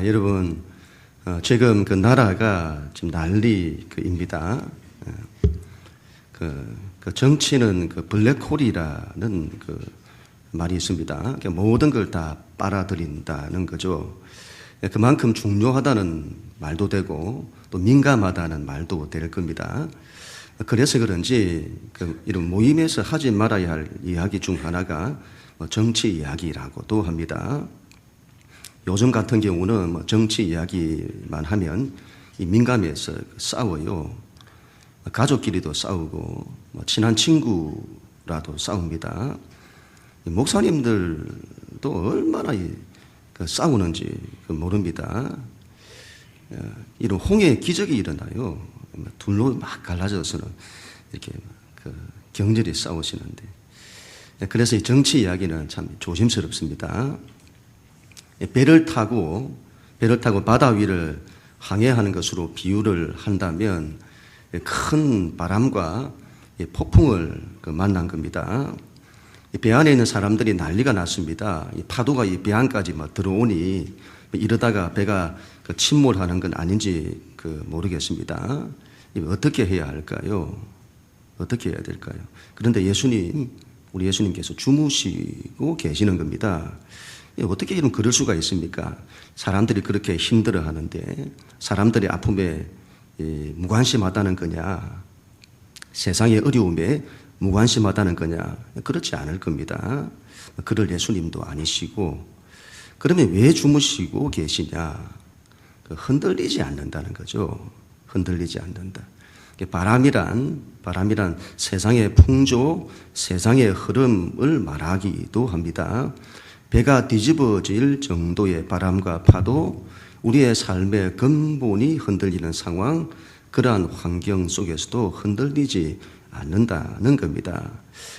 여러분, 지금 그 나라가 지금 난리입니다. 그 정치는 그 블랙홀이라는 그 말이 있습니다. 모든 걸 다 빨아들인다는 거죠. 그만큼 중요하다는 말도 되고 또 민감하다는 말도 될 겁니다. 그래서 그런지 이런 모임에서 하지 말아야 할 이야기 중 하나가 정치 이야기라고도 합니다. 요즘 같은 경우는 정치 이야기만 하면 민감해서 싸워요. 가족끼리도 싸우고 친한 친구라도 싸웁니다. 목사님들도 얼마나 싸우는지 모릅니다. 이런 홍해 기적이 일어나요. 둘로 막 갈라져서는 이렇게 격렬히 싸우시는데, 그래서 이 정치 이야기는 참 조심스럽습니다. 배를 타고 바다 위를 항해하는 것으로 비유를 한다면 큰 바람과 폭풍을 만난 겁니다. 배 안에 있는 사람들이 난리가 났습니다. 파도가 이 배 안까지 들어오니 이러다가 배가 침몰하는 건 아닌지 모르겠습니다. 어떻게 해야 할까요? 어떻게 해야 될까요? 그런데 우리 예수님께서 주무시고 계시는 겁니다. 어떻게 그럴 수가 있습니까? 사람들이 그렇게 힘들어 하는데 사람들의 아픔에 무관심하다는 거냐? 세상의 어려움에 무관심하다는 거냐? 그렇지 않을 겁니다. 그럴 예수님도 아니시고, 그러면 왜 주무시고 계시냐? 흔들리지 않는다는 거죠. 흔들리지 않는다. 바람이란 세상의 풍조, 세상의 흐름을 말하기도 합니다. 배가 뒤집어질 정도의 바람과 파도, 우리의 삶의 근본이 흔들리는 상황, 그러한 환경 속에서도 흔들리지 않는다는 겁니다.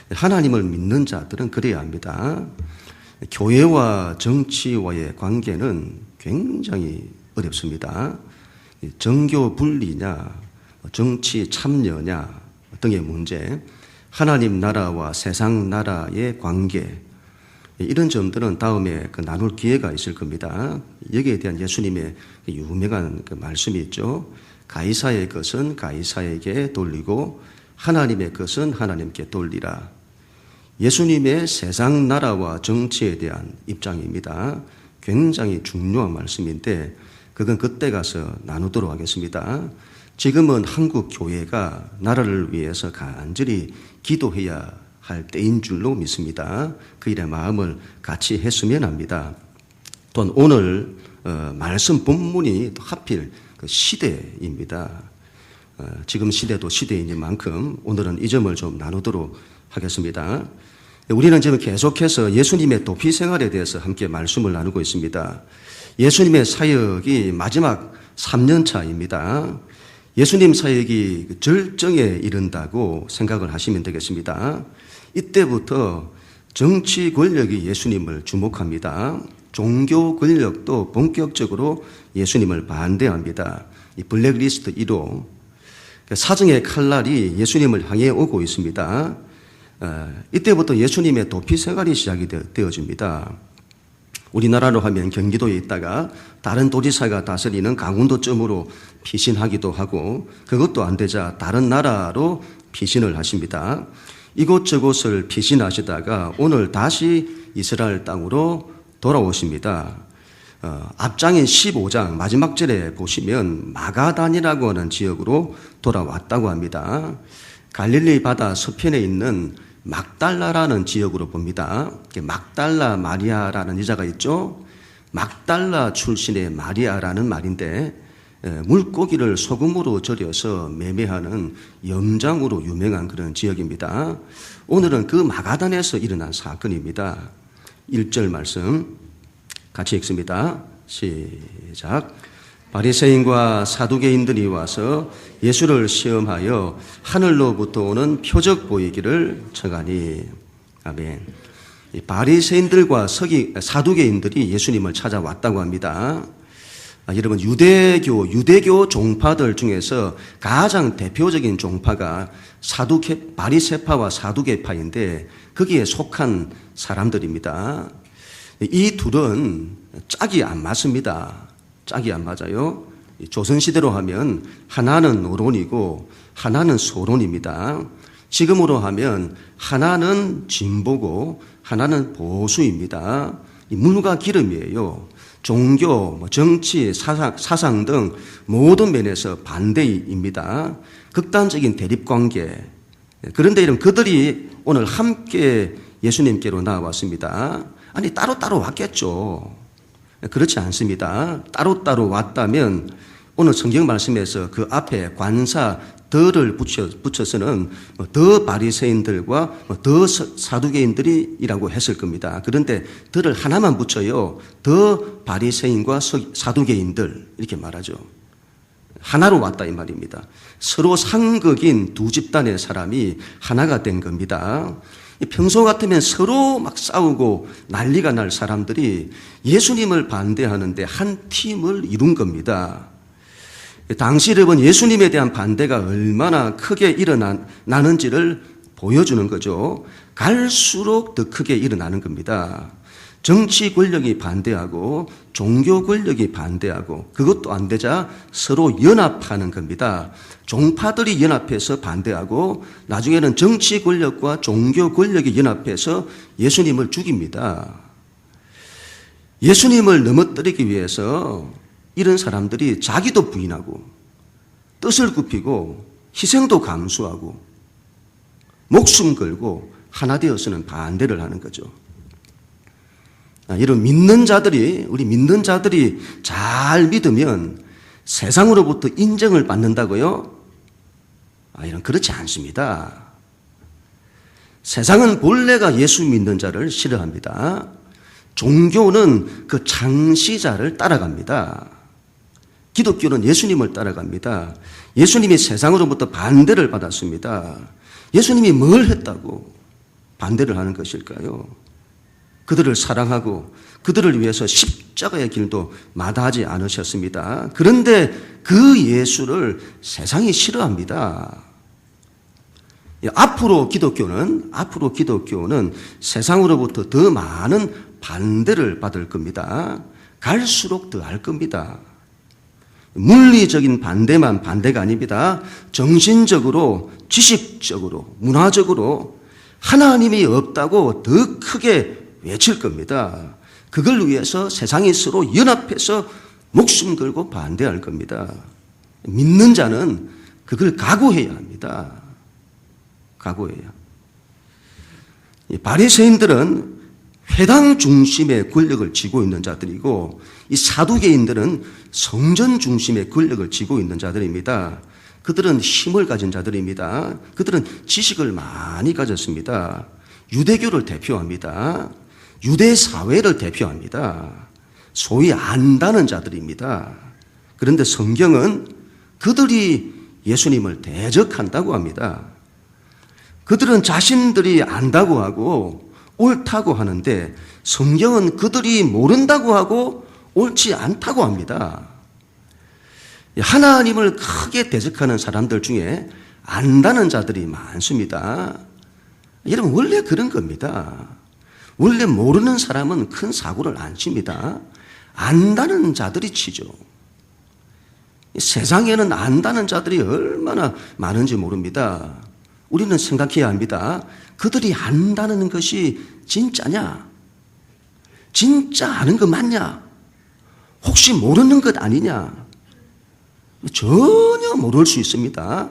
하나님을 믿는 자들은 그래야 합니다. 교회와 정치와의 관계는 굉장히 어렵습니다. 정교 분리냐, 정치 참여냐 등의 문제, 하나님 나라와 세상 나라의 관계, 이런 점들은 다음에 나눌 기회가 있을 겁니다. 여기에 대한 예수님의 유명한 말씀이 있죠. 가이사의 것은 가이사에게 돌리고 하나님의 것은 하나님께 돌리라. 예수님의 세상 나라와 정치에 대한 입장입니다. 굉장히 중요한 말씀인데 그건 그때 가서 나누도록 하겠습니다. 지금은 한국 교회가 나라를 위해서 간절히 기도해야 할 때인 줄로 믿습니다. 그 일의 마음을 같이 했으면 합니다. 또한 오늘 말씀 본문이 하필 시대입니다. 지금 시대도 시대인 만큼 오늘은 이 점을 좀 나누도록 하겠습니다. 우리는 지금 계속해서 예수님의 도피 생활에 대해서 함께 말씀을 나누고 있습니다. 예수님의 사역이 마지막 3년 차입니다. 예수님 사역이 절정에 이른다고 생각을 하시면 되겠습니다. 이때부터 정치 권력이 예수님을 주목합니다. 종교 권력도 본격적으로 예수님을 반대합니다. 이 블랙리스트 1호, 사정의 칼날이 예수님을 향해 오고 있습니다. 이때부터 예수님의 도피 생활이 시작이 되어집니다. 우리나라로 하면 경기도에 있다가 다른 도지사가 다스리는 강원도점으로 피신하기도 하고, 그것도 안 되자 다른 나라로 피신을 하십니다. 이곳저곳을 피신하시다가 오늘 다시 이스라엘 땅으로 돌아오십니다. 앞장인 15장 마지막 절에 보시면 마가단이라고 하는 지역으로 돌아왔다고 합니다. 갈릴리 바다 서편에 있는 막달라라는 지역으로 봅니다. 막달라 마리아라는 여자가 있죠. 막달라 출신의 마리아라는 말인데 물고기를 소금으로 절여서 매매하는 염장으로 유명한 그런 지역입니다. 오늘은 그 마가단에서 일어난 사건입니다. 1절 말씀 같이 읽습니다. 시작. 바리새인과 사두개인들이 와서 예수를 시험하여 하늘로부터 오는 표적 보이기를 청하니. 아멘. 바리새인들과 사두개인들이 예수님을 찾아왔다고 합니다. 여러분, 유대교 종파들 중에서 가장 대표적인 종파가 바리새파와 사두개파인데 거기에 속한 사람들입니다. 이 둘은 짝이 안 맞습니다. 짝이 안 맞아요. 조선시대로 하면 하나는 노론이고 하나는 소론입니다. 지금으로 하면 하나는 진보고 하나는 보수입니다. 물과 기름이에요. 종교, 정치, 사상 등 모든 면에서 반대입니다. 극단적인 대립관계. 그런데 이런 그들이 오늘 함께 예수님께로 나왔습니다. 아니 따로따로 왔겠죠. 그렇지 않습니다. 따로따로 왔다면 오늘 성경 말씀에서 그 앞에 관사 더를 붙여서는 더 바리새인들과 더 사두개인들이라고 했을 겁니다. 그런데 더를 하나만 붙여요. 더 바리새인과 사두개인들 이렇게 말하죠. 하나로 왔다 이 말입니다. 서로 상극인 두 집단의 사람이 하나가 된 겁니다. 평소 같으면 서로 막 싸우고 난리가 날 사람들이 예수님을 반대하는데 한 팀을 이룬 겁니다. 당시 여러분 예수님에 대한 반대가 얼마나 크게 일어나는지를 보여주는 거죠. 갈수록 더 크게 일어나는 겁니다. 정치 권력이 반대하고 종교 권력이 반대하고 그것도 안 되자 서로 연합하는 겁니다. 종파들이 연합해서 반대하고 나중에는 정치 권력과 종교 권력이 연합해서 예수님을 죽입니다. 예수님을 넘어뜨리기 위해서 이런 사람들이 자기도 부인하고 뜻을 굽히고 희생도 감수하고 목숨 걸고 하나 되어서는 반대를 하는 거죠. 이런 우리 믿는 자들이 잘 믿으면 세상으로부터 인정을 받는다고요? 이런 그렇지 않습니다. 세상은 본래가 예수 믿는 자를 싫어합니다. 종교는 그 창시자를 따라갑니다. 기독교는 예수님을 따라갑니다. 예수님이 세상으로부터 반대를 받았습니다. 예수님이 뭘 했다고 반대를 하는 것일까요? 그들을 사랑하고 그들을 위해서 십자가의 길도 마다하지 않으셨습니다. 그런데 그 예수를 세상이 싫어합니다. 앞으로 기독교는 세상으로부터 더 많은 반대를 받을 겁니다. 갈수록 더 할 겁니다. 물리적인 반대만 반대가 아닙니다. 정신적으로, 지식적으로, 문화적으로 하나님이 없다고 더 크게 외칠 겁니다. 그걸 위해서 세상이 서로 연합해서 목숨 걸고 반대할 겁니다. 믿는 자는 그걸 각오해야 합니다. 각오해야. 바리새인들은 회당 중심의 권력을 쥐고 있는 자들이고 이 사두개인들은 성전 중심의 권력을 쥐고 있는 자들입니다. 그들은 힘을 가진 자들입니다. 그들은 지식을 많이 가졌습니다. 유대교를 대표합니다. 유대 사회를 대표합니다. 소위 안다는 자들입니다. 그런데 성경은 그들이 예수님을 대적한다고 합니다. 그들은 자신들이 안다고 하고 옳다고 하는데 성경은 그들이 모른다고 하고 옳지 않다고 합니다. 하나님을 크게 대적하는 사람들 중에 안다는 자들이 많습니다. 여러분 원래 그런 겁니다. 원래 모르는 사람은 큰 사고를 안 칩니다. 안다는 자들이 치죠. 세상에는 안다는 자들이 얼마나 많은지 모릅니다. 우리는 생각해야 합니다. 그들이 안다는 것이 진짜냐? 진짜 아는 거 맞냐? 혹시 모르는 것 아니냐? 전혀 모를 수 있습니다.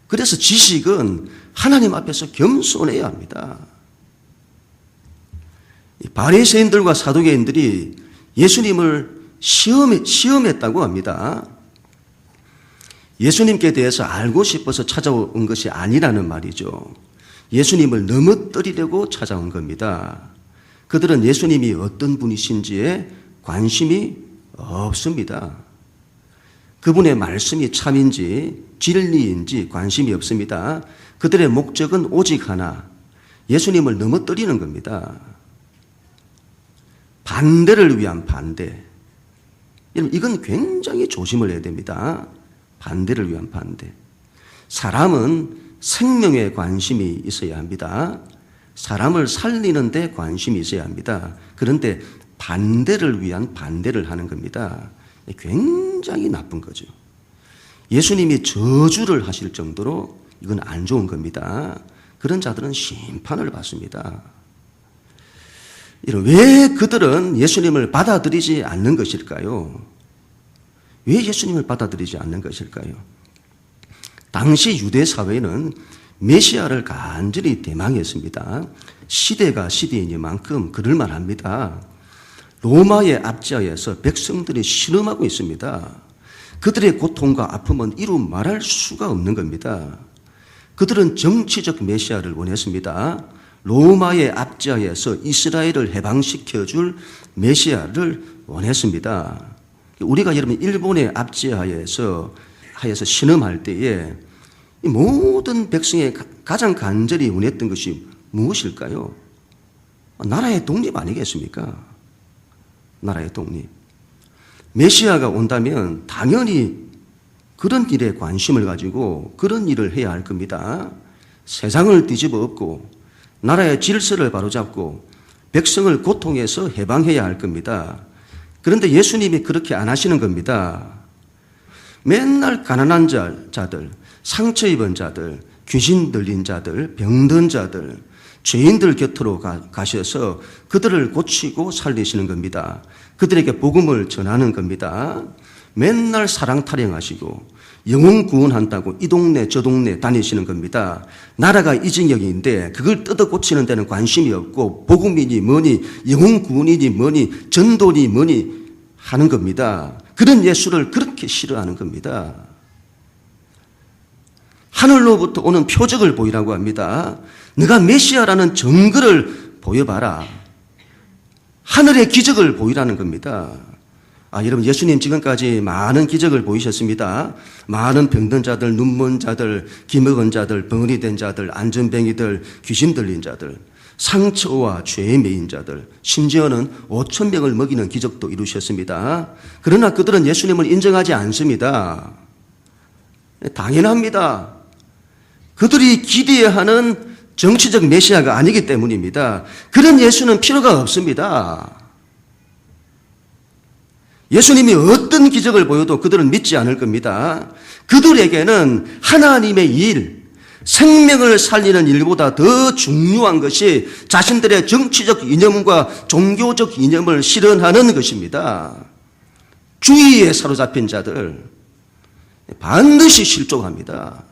그래서 지식은 하나님 앞에서 겸손해야 합니다. 바리새인들과 사두개인들이 예수님을 시험했다고 합니다. 예수님께 대해서 알고 싶어서 찾아온 것이 아니라는 말이죠. 예수님을 넘어뜨리려고 찾아온 겁니다. 그들은 예수님이 어떤 분이신지에 관심이 없습니다. 그분의 말씀이 참인지 진리인지 관심이 없습니다. 그들의 목적은 오직 하나, 예수님을 넘어뜨리는 겁니다. 반대를 위한 반대. 이건 굉장히 조심을 해야 됩니다. 반대를 위한 반대. 사람은 생명에 관심이 있어야 합니다. 사람을 살리는 데 관심이 있어야 합니다. 그런데 반대를 위한 반대를 하는 겁니다. 굉장히 나쁜 거죠. 예수님이 저주를 하실 정도로 이건 안 좋은 겁니다. 그런 자들은 심판을 받습니다. 왜 그들은 예수님을 받아들이지 않는 것일까요? 왜 예수님을 받아들이지 않는 것일까요? 당시 유대 사회는 메시아를 간절히 대망했습니다. 시대가 시대이니만큼 그럴만 합니다. 로마의 압제하에서 백성들이 신음하고 있습니다. 그들의 고통과 아픔은 이루 말할 수가 없는 겁니다. 그들은 정치적 메시아를 원했습니다. 로마의 압제하에서 이스라엘을 해방시켜줄 메시아를 원했습니다. 우리가 여러분 일본의 압제하에서 신음할 때에 모든 백성이 가장 간절히 원했던 것이 무엇일까요? 나라의 독립 아니겠습니까? 나라의 독립. 메시아가 온다면 당연히 그런 일에 관심을 가지고 그런 일을 해야 할 겁니다. 세상을 뒤집어 엎고 나라의 질서를 바로잡고 백성을 고통에서 해방해야 할 겁니다. 그런데 예수님이 그렇게 안 하시는 겁니다. 맨날 가난한 자들, 상처 입은 자들, 귀신 들린 자들, 병든 자들, 죄인들 곁으로 가셔서 그들을 고치고 살리시는 겁니다. 그들에게 복음을 전하는 겁니다. 맨날 사랑 타령하시고 영혼 구원한다고 이 동네 저 동네 다니시는 겁니다. 나라가 이 진영인데 그걸 뜯어 고치는 데는 관심이 없고 복음이니 뭐니 영혼 구원이니 뭐니 전도니 뭐니 하는 겁니다. 그런 예수를 그렇게 싫어하는 겁니다. 하늘로부터 오는 표적을 보이라고 합니다. 네가 메시아라는 증거를 보여봐라. 하늘의 기적을 보이라는 겁니다. 여러분 예수님 지금까지 많은 기적을 보이셨습니다. 많은 병든 자들, 눈먼 자들, 기먹은 자들, 벙어리 된 자들, 안전뱅이들, 귀신 들린 자들, 상처와 죄에 매인 자들, 심지어는 5,000명을 먹이는 기적도 이루셨습니다. 그러나 그들은 예수님을 인정하지 않습니다. 당연합니다. 그들이 기대하는 정치적 메시아가 아니기 때문입니다. 그런 예수는 필요가 없습니다. 예수님이 어떤 기적을 보여도 그들은 믿지 않을 겁니다. 그들에게는 하나님의 일, 생명을 살리는 일보다 더 중요한 것이 자신들의 정치적 이념과 종교적 이념을 실현하는 것입니다. 주의에 사로잡힌 자들 반드시 실족합니다.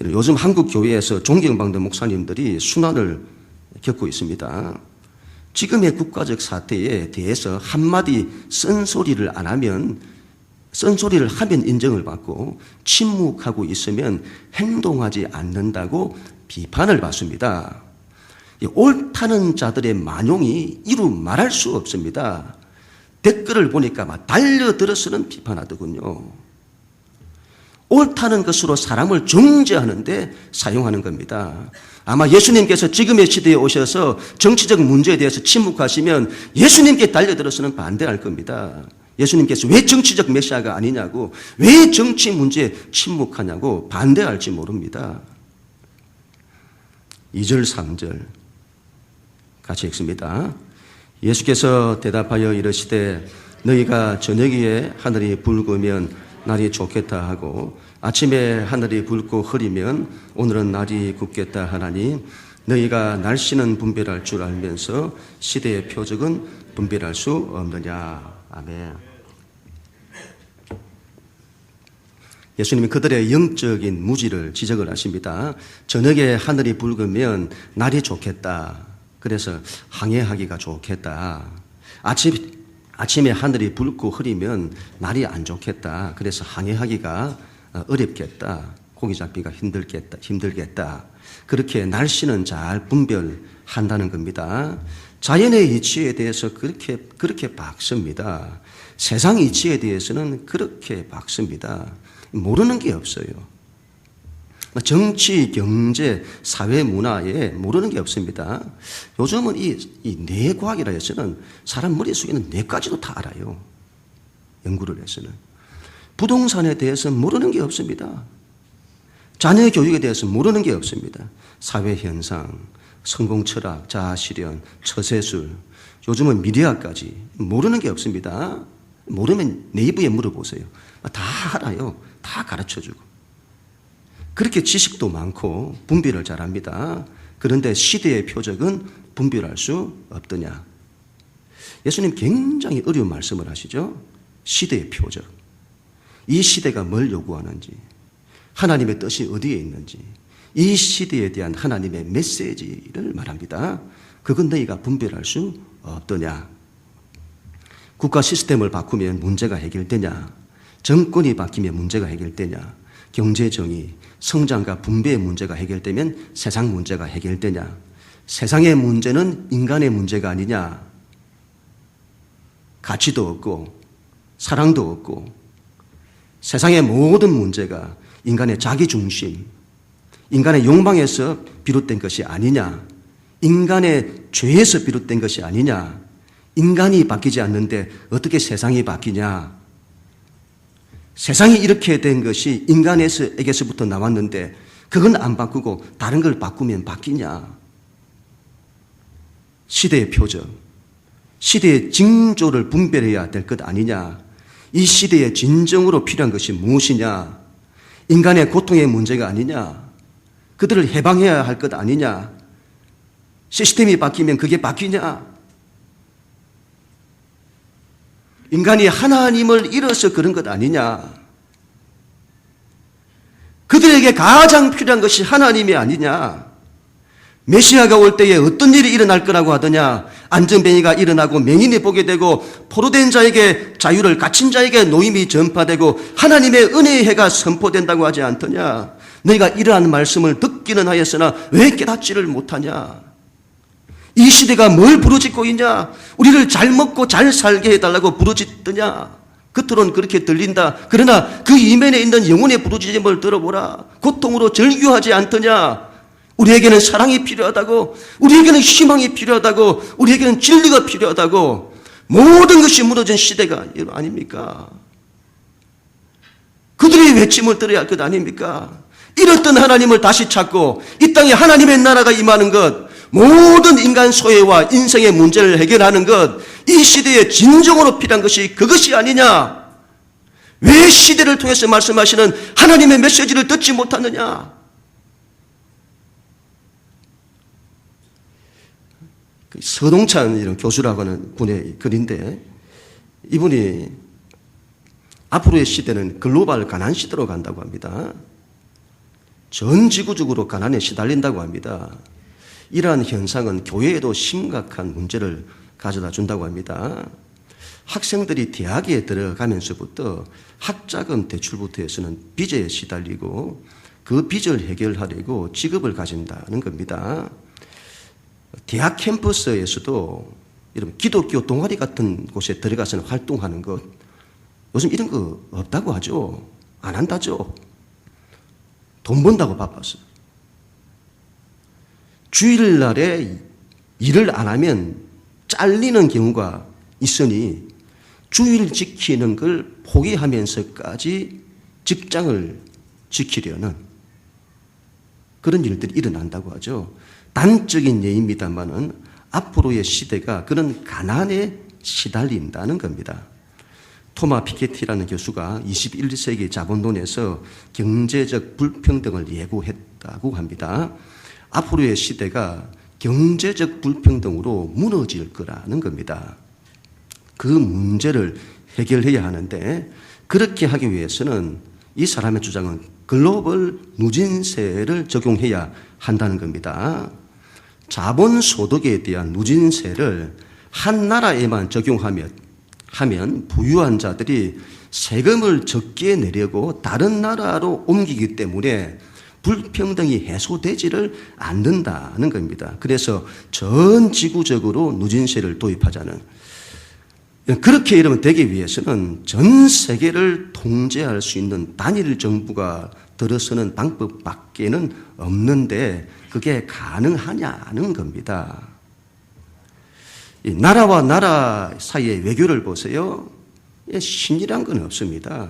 요즘 한국 교회에서 존경받는 목사님들이 순환을 겪고 있습니다. 지금의 국가적 사태에 대해서 한마디 쓴소리를 안 하면, 쓴소리를 하면 인정을 받고 침묵하고 있으면 행동하지 않는다고 비판을 받습니다. 옳다는 자들의 만용이 이루 말할 수 없습니다. 댓글을 보니까 막 달려들어서는 비판하더군요. 옳다는 것으로 사람을 정죄하는데 사용하는 겁니다. 아마 예수님께서 지금의 시대에 오셔서 정치적 문제에 대해서 침묵하시면 예수님께 달려들어서는 반대할 겁니다. 예수님께서 왜 정치적 메시아가 아니냐고, 왜 정치 문제에 침묵하냐고 반대할지 모릅니다. 2절 3절 같이 읽습니다. 예수께서 대답하여 이르시되 너희가 저녁에 하늘이 붉으면 날이 좋겠다 하고 아침에 하늘이 붉고 흐리면 오늘은 날이 굳겠다 하나니 너희가 날씨는 분별할 줄 알면서 시대의 표적은 분별할 수 없느냐. 아멘. 예수님이 그들의 영적인 무지를 지적을 하십니다. 저녁에 하늘이 붉으면 날이 좋겠다. 그래서 항해하기가 좋겠다. 아침에 하늘이 붉고 흐리면 날이 안 좋겠다. 그래서 항해하기가 어렵겠다. 고기 잡기가 힘들겠다. 그렇게 날씨는 잘 분별한다는 겁니다. 자연의 이치에 대해서 그렇게 박습니다. 세상 이치에 대해서는 그렇게 박습니다. 모르는 게 없어요. 정치, 경제, 사회, 문화에 모르는 게 없습니다. 요즘은 이 뇌과학이라 해서는 사람 머릿속에 있는 뇌까지도 다 알아요. 연구를 해서는. 부동산에 대해서 모르는 게 없습니다. 자녀 교육에 대해서 모르는 게 없습니다. 사회 현상, 성공 철학, 자아 실현, 처세술, 요즘은 미디어까지 모르는 게 없습니다. 모르면 네이버에 물어보세요. 다 알아요. 다 가르쳐주고. 그렇게 지식도 많고 분별을 잘합니다. 그런데 시대의 표적은 분별할 수 없더냐. 예수님 굉장히 어려운 말씀을 하시죠. 시대의 표적. 이 시대가 뭘 요구하는지, 하나님의 뜻이 어디에 있는지, 이 시대에 대한 하나님의 메시지를 말합니다. 그건 너희가 분별할 수 없더냐. 국가 시스템을 바꾸면 문제가 해결되냐. 정권이 바뀌면 문제가 해결되냐. 경제 정의, 성장과 분배의 문제가 해결되면 세상 문제가 해결되냐. 세상의 문제는 인간의 문제가 아니냐. 가치도 없고 사랑도 없고 세상의 모든 문제가 인간의 자기중심, 인간의 욕망에서 비롯된 것이 아니냐. 인간의 죄에서 비롯된 것이 아니냐. 인간이 바뀌지 않는데 어떻게 세상이 바뀌냐. 세상이 이렇게 된 것이 인간에게서부터 나왔는데 그건 안 바꾸고 다른 걸 바꾸면 바뀌냐. 시대의 표적, 시대의 징조를 분별해야 될 것 아니냐. 이 시대에 진정으로 필요한 것이 무엇이냐. 인간의 고통의 문제가 아니냐. 그들을 해방해야 할 것 아니냐. 시스템이 바뀌면 그게 바뀌냐. 인간이 하나님을 잃어서 그런 것 아니냐. 그들에게 가장 필요한 것이 하나님이 아니냐. 메시아가 올 때에 어떤 일이 일어날 거라고 하더냐. 안전뱅이가 일어나고 맹인이 보게 되고 포로된 자에게 자유를, 갇힌 자에게 노임이 전파되고 하나님의 은혜의 해가 선포된다고 하지 않더냐. 너희가 이러한 말씀을 듣기는 하였으나 왜 깨닫지를 못하냐. 이 시대가 뭘 부르짖고 있냐. 우리를 잘 먹고 잘 살게 해달라고 부르짖더냐. 겉으로는 그렇게 들린다. 그러나 그 이면에 있는 영혼의 부르짖음을 들어보라. 고통으로 절규하지 않더냐. 우리에게는 사랑이 필요하다고, 우리에게는 희망이 필요하다고, 우리에게는 진리가 필요하다고. 모든 것이 무너진 시대가 아닙니까? 그들의 외침을 들어야 할 것 아닙니까? 잃었던 하나님을 다시 찾고 이 땅에 하나님의 나라가 임하는 것, 모든 인간 소외와 인생의 문제를 해결하는 것, 이 시대에 진정으로 필요한 것이 그것이 아니냐. 왜 시대를 통해서 말씀하시는 하나님의 메시지를 듣지 못하느냐. 서동찬 이런 교수라고 하는 분의 글인데, 이분이 앞으로의 시대는 글로벌 가난 시대로 간다고 합니다. 전 지구적으로 가난에 시달린다고 합니다. 이러한 현상은 교회에도 심각한 문제를 가져다 준다고 합니다. 학생들이 대학에 들어가면서부터 학자금 대출부터 해서는 빚에 시달리고 그 빚을 해결하려고 직업을 가진다는 겁니다. 대학 캠퍼스에서도 이런 기독교 동아리 같은 곳에 들어가서는 활동하는 것, 요즘 이런 거 없다고 하죠. 안 한다죠. 돈 번다고 바빠서. 주일날에 일을 안 하면 잘리는 경우가 있으니 주일 지키는 걸 포기하면서까지 직장을 지키려는 그런 일들이 일어난다고 하죠. 단적인 예입니다만은 앞으로의 시대가 그런 가난에 시달린다는 겁니다. 토마 피케티라는 교수가 21세기 자본론에서 경제적 불평등을 예고했다고 합니다. 앞으로의 시대가 경제적 불평등으로 무너질 거라는 겁니다. 그 문제를 해결해야 하는데, 그렇게 하기 위해서는 이 사람의 주장은 글로벌 누진세를 적용해야 한다는 겁니다. 자본소득에 대한 누진세를 한 나라에만 적용하면 부유한 자들이 세금을 적게 내려고 다른 나라로 옮기기 때문에 불평등이 해소되지를 않는다는 겁니다. 그래서 전 지구적으로 누진세를 도입하자는, 그렇게 이러면 되기 위해서는 전 세계를 통제할 수 있는 단일 정부가 들어서는 방법밖에는 없는데 그게 가능하냐는 겁니다. 이 나라와 나라 사이의 외교를 보세요. 신이란 건 없습니다.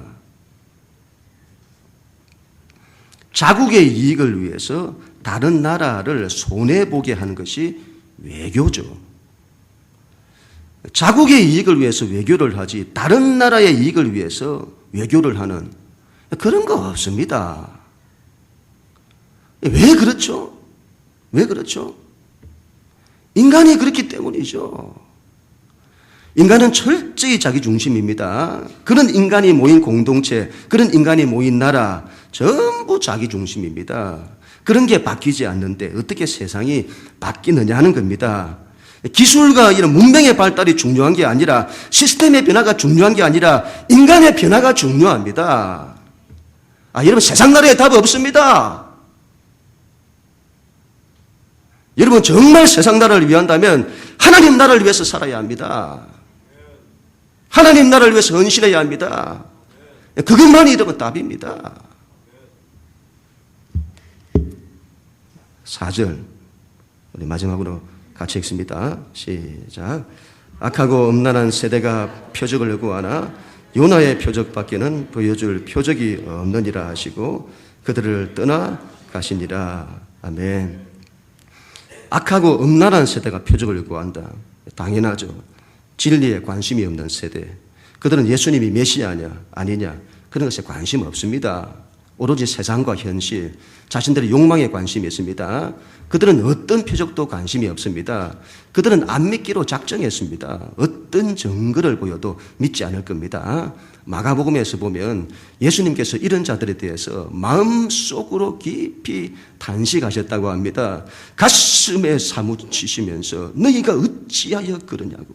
자국의 이익을 위해서 다른 나라를 손해보게 하는 것이 외교죠. 자국의 이익을 위해서 외교를 하지 다른 나라의 이익을 위해서 외교를 하는 그런 거 없습니다. 왜 그렇죠? 왜 그렇죠? 인간이 그렇기 때문이죠. 인간은 철저히 자기 중심입니다. 그런 인간이 모인 공동체, 그런 인간이 모인 나라 전부 자기 중심입니다. 그런 게 바뀌지 않는데 어떻게 세상이 바뀌느냐 하는 겁니다. 기술과 이런 문명의 발달이 중요한 게 아니라 시스템의 변화가 중요한 게 아니라 인간의 변화가 중요합니다. 여러분 세상 나라에 답 없습니다. 여러분 정말 세상 나라를 위한다면 하나님 나라를 위해서 살아야 합니다. 하나님 나라를 위해서 헌신해야 합니다. 그것만이 여러분 답입니다. 4절 우리 마지막으로 같이 읽습니다. 시작. 악하고 음란한 세대가 표적을 요구하나 요나의 표적밖에는 보여줄 표적이 없느니라 하시고 그들을 떠나 가시니라. 아멘. 악하고 음란한 세대가 표적을 요구한다. 당연하죠. 진리에 관심이 없는 세대. 그들은 예수님이 메시아냐 아니냐 그런 것에 관심 없습니다. 오로지 세상과 현실, 자신들의 욕망에 관심이 있습니다. 그들은 어떤 표적도 관심이 없습니다. 그들은 안 믿기로 작정했습니다. 어떤 증거를 보여도 믿지 않을 겁니다. 마가복음에서 보면 예수님께서 이런 자들에 대해서 마음속으로 깊이 탄식하셨다고 합니다. 가슴에 사무치시면서 너희가 어찌하여 그러냐고.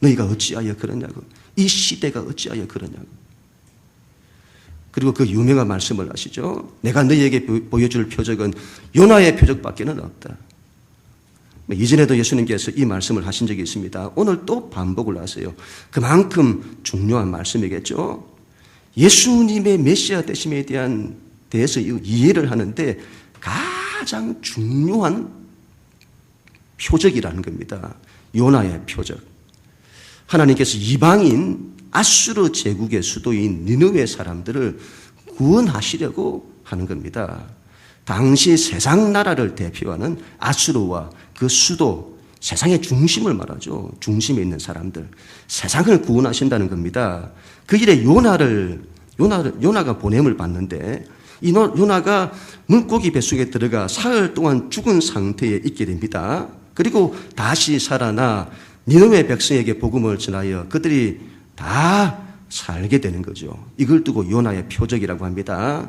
너희가 어찌하여 그러냐고. 이 시대가 어찌하여 그러냐고. 그리고 그 유명한 말씀을 하시죠. 내가 너희에게 보여줄 표적은 요나의 표적밖에는 없다. 이전에도 예수님께서 이 말씀을 하신 적이 있습니다. 오늘 또 반복을 하세요. 그만큼 중요한 말씀이겠죠. 예수님의 메시아 되심에 대해서 이해를 하는데 가장 중요한 표적이라는 겁니다. 요나의 표적. 하나님께서 이방인 아수르 제국의 수도인 니느웨 사람들을 구원하시려고 하는 겁니다. 당시 세상 나라를 대표하는 아수르와 그 수도, 세상의 중심을 말하죠. 중심에 있는 사람들. 세상을 구원하신다는 겁니다. 그 일에 요나가 보냄을 받는데 이 요나가 물고기 뱃속에 들어가 사흘 동안 죽은 상태에 있게 됩니다. 그리고 다시 살아나 니느웨 백성에게 복음을 전하여 그들이 다 살게 되는 거죠. 이걸 두고 요나의 표적이라고 합니다.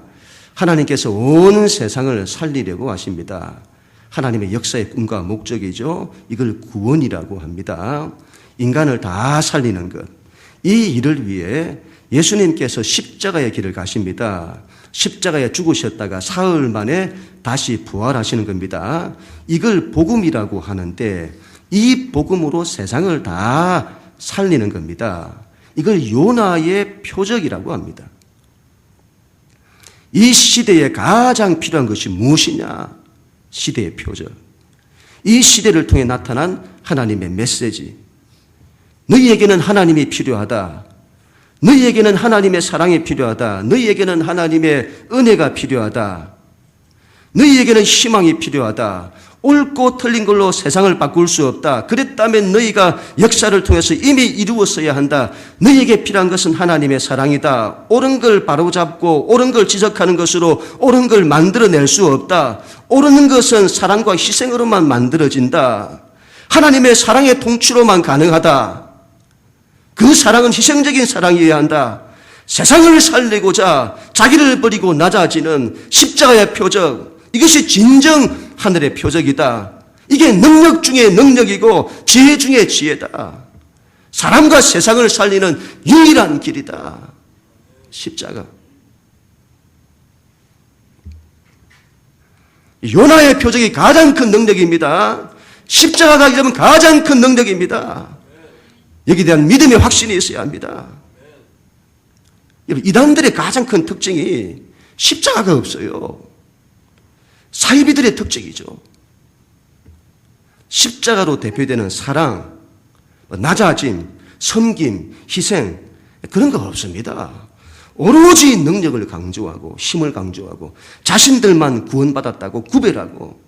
하나님께서 온 세상을 살리려고 하십니다. 하나님의 역사의 꿈과 목적이죠. 이걸 구원이라고 합니다. 인간을 다 살리는 것. 이 일을 위해 예수님께서 십자가의 길을 가십니다. 십자가에 죽으셨다가 사흘 만에 다시 부활하시는 겁니다. 이걸 복음이라고 하는데 이 복음으로 세상을 다 살리는 겁니다. 이걸 요나의 표적이라고 합니다. 이 시대에 가장 필요한 것이 무엇이냐? 시대의 표적. 이 시대를 통해 나타난 하나님의 메시지. 너희에게는 하나님이 필요하다. 너희에게는 하나님의 사랑이 필요하다. 너희에게는 하나님의 은혜가 필요하다. 너희에게는 희망이 필요하다. 옳고 틀린 걸로 세상을 바꿀 수 없다. 그랬다면 너희가 역사를 통해서 이미 이루었어야 한다. 너희에게 필요한 것은 하나님의 사랑이다. 옳은 걸 바로잡고 옳은 걸 지적하는 것으로 옳은 걸 만들어낼 수 없다. 옳은 것은 사랑과 희생으로만 만들어진다. 하나님의 사랑의 통치로만 가능하다. 그 사랑은 희생적인 사랑이어야 한다. 세상을 살리고자 자기를 버리고 낮아지는 십자가의 표적. 이것이 진정 하늘의 표적이다. 이게 능력 중에 능력이고 지혜 중에 지혜다. 사람과 세상을 살리는 유일한 길이다. 십자가. 요나의 표적이 가장 큰 능력입니다. 십자가가 이러면 가장 큰 능력입니다. 여기에 대한 믿음의 확신이 있어야 합니다. 이단들의 가장 큰 특징이 십자가가 없어요. 사이비들의 특징이죠. 십자가로 대표되는 사랑, 낮아짐, 섬김, 희생 그런 거 없습니다. 오로지 능력을 강조하고 힘을 강조하고 자신들만 구원받았다고 구별하고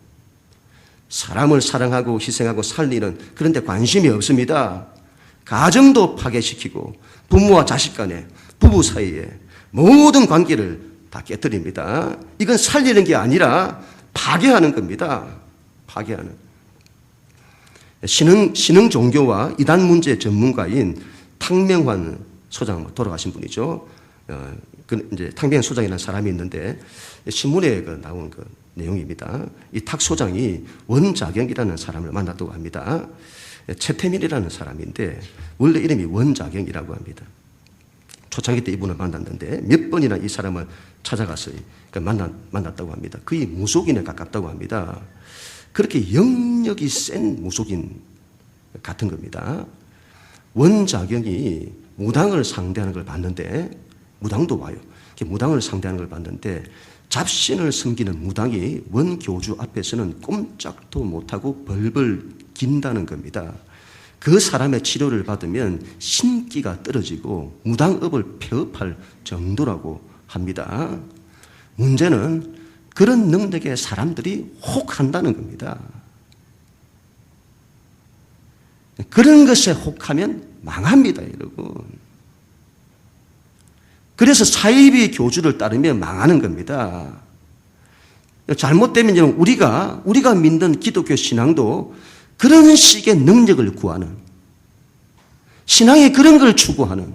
사람을 사랑하고 희생하고 살리는 그런 데 관심이 없습니다. 가정도 파괴시키고 부모와 자식 간에, 부부 사이에 모든 관계를 다 깨뜨립니다. 이건 살리는 게 아니라 파괴하는 겁니다. 파괴하는. 신흥 종교와 이단 문제 전문가인 탕명환 소장, 돌아가신 분이죠. 이제 탕명환 소장이라는 사람이 있는데 신문에 나온 내용입니다. 이 탁 소장이 원자경이라는 사람을 만났다고 합니다. 최태민이라는 사람인데 원래 이름이 원자경이라고 합니다. 초창기 때 이분을 만났는데 몇 번이나 이 사람을 찾아가서 만났다고 합니다. 거의 무속인에 가깝다고 합니다. 그렇게 영역이 센 무속인 같은 겁니다. 원자경이 무당을 상대하는 걸 봤는데, 무당도 와요. 무당을 상대하는 걸 봤는데 잡신을 섬기는 무당이 원교주 앞에서는 꼼짝도 못하고 벌벌 긴다는 겁니다. 그 사람의 치료를 받으면 신기가 떨어지고 무당업을 폐업할 정도라고 합니다. 문제는 그런 능력에 사람들이 혹한다는 겁니다. 그런 것에 혹하면 망합니다, 여러분. 그래서 사이비 교주를 따르면 망하는 겁니다. 잘못되면 우리가 믿는 기독교 신앙도 그런 식의 능력을 구하는, 신앙에 그런 걸 추구하는,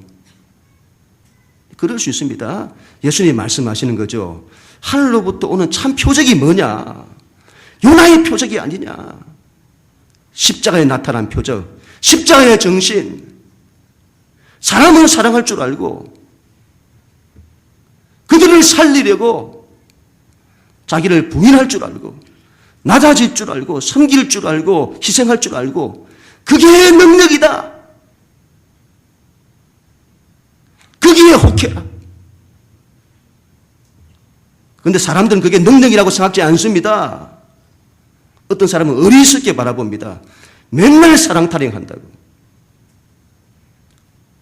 그럴 수 있습니다. 예수님이 말씀하시는 거죠. 하늘로부터 오는 참 표적이 뭐냐? 요나의 표적이 아니냐? 십자가에 나타난 표적, 십자가의 정신, 사람을 사랑할 줄 알고 그들을 살리려고 자기를 부인할 줄 알고 낮아질 줄 알고 섬길 줄 알고 희생할 줄 알고, 그게 능력이다. 거기에 혹해라. 그런데 사람들은 그게 능력이라고 생각지 않습니다. 어떤 사람은 어리석게 바라봅니다. 맨날 사랑 타령한다고.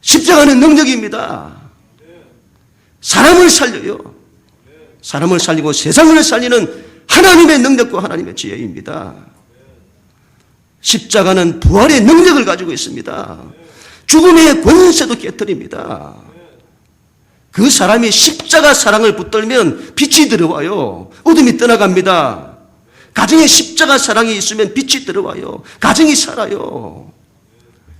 십자가는 능력입니다. 사람을 살려요. 사람을 살리고 세상을 살리는 하나님의 능력과 하나님의 지혜입니다. 십자가는 부활의 능력을 가지고 있습니다. 죽음의 권세도 깨뜨립니다. 그 사람이 십자가 사랑을 붙들면 빛이 들어와요. 어둠이 떠나갑니다. 가정에 십자가 사랑이 있으면 빛이 들어와요. 가정이 살아요.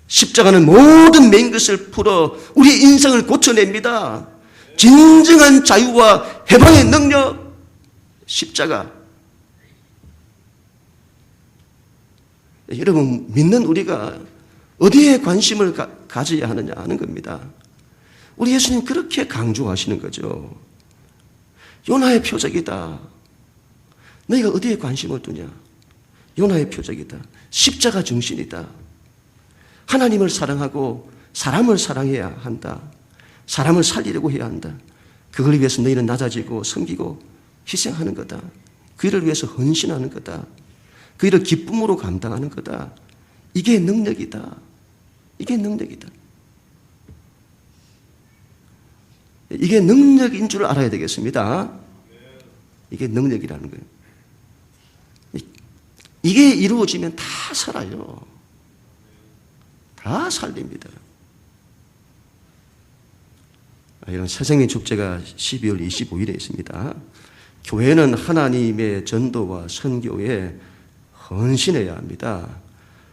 십자가는 모든 맨 것을 풀어 우리의 인생을 고쳐냅니다. 진정한 자유와 해방의 능력, 십자가. 여러분, 믿는 우리가 어디에 관심을 가져야 하느냐 하는 겁니다. 우리 예수님 그렇게 강조하시는 거죠. 요나의 표적이다. 너희가 어디에 관심을 두냐? 요나의 표적이다. 십자가 정신이다. 하나님을 사랑하고 사람을 사랑해야 한다. 사람을 살리려고 해야 한다. 그걸 위해서 너희는 낮아지고 섬기고 희생하는 거다. 그 일을 위해서 헌신하는 거다. 그 일을 기쁨으로 감당하는 거다. 이게 능력이다. 이게 능력이다. 이게 능력인 줄 알아야 되겠습니다. 이게 능력이라는 거예요. 이게 이루어지면 다 살아요. 다 살립니다. 이런 새생명 축제가 12월 25일에 있습니다. 교회는 하나님의 전도와 선교에 헌신해야 합니다.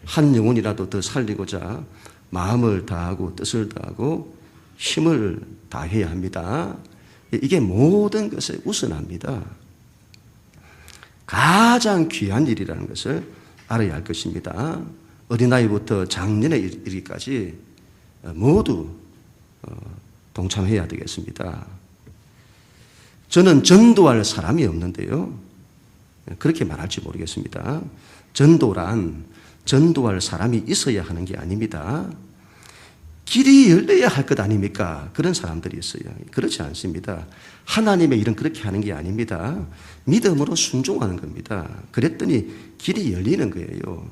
한 영혼이라도 더 살리고자 마음을 다하고 뜻을 다하고 힘을 다해야 합니다. 이게 모든 것에 우선합니다. 가장 귀한 일이라는 것을 알아야 할 것입니다. 어린아이부터 장년에 이르기까지 모두 동참해야 되겠습니다. 저는 전도할 사람이 없는데요. 그렇게 말할지 모르겠습니다. 전도란 전도할 사람이 있어야 하는 게 아닙니다. 길이 열려야 할 것 아닙니까? 그런 사람들이 있어요. 그렇지 않습니다. 하나님의 일은 그렇게 하는 게 아닙니다. 믿음으로 순종하는 겁니다. 그랬더니 길이 열리는 거예요.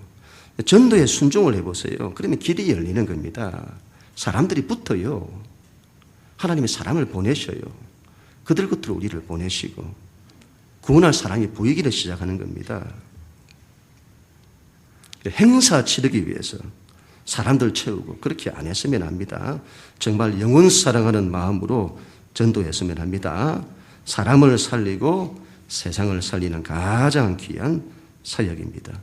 전도에 순종을 해보세요. 그러면 길이 열리는 겁니다. 사람들이 붙어요. 하나님이 사람을 보내셔요. 그들 곁으로 우리를 보내시고 구원할 사람이 보이기를 시작하는 겁니다. 행사 치르기 위해서 사람들 채우고 그렇게 안 했으면 합니다. 정말 영혼 사랑하는 마음으로 전도했으면 합니다. 사람을 살리고 세상을 살리는 가장 귀한 사역입니다.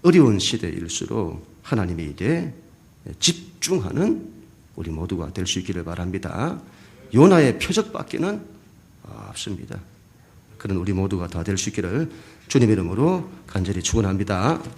어려운 시대일수록 하나님의 일에 집중하는 우리 모두가 될 수 있기를 바랍니다. 요나의 표적밖에는 없습니다. 그런 우리 모두가 다 될 수 있기를 주님의 이름으로 간절히 축원합니다.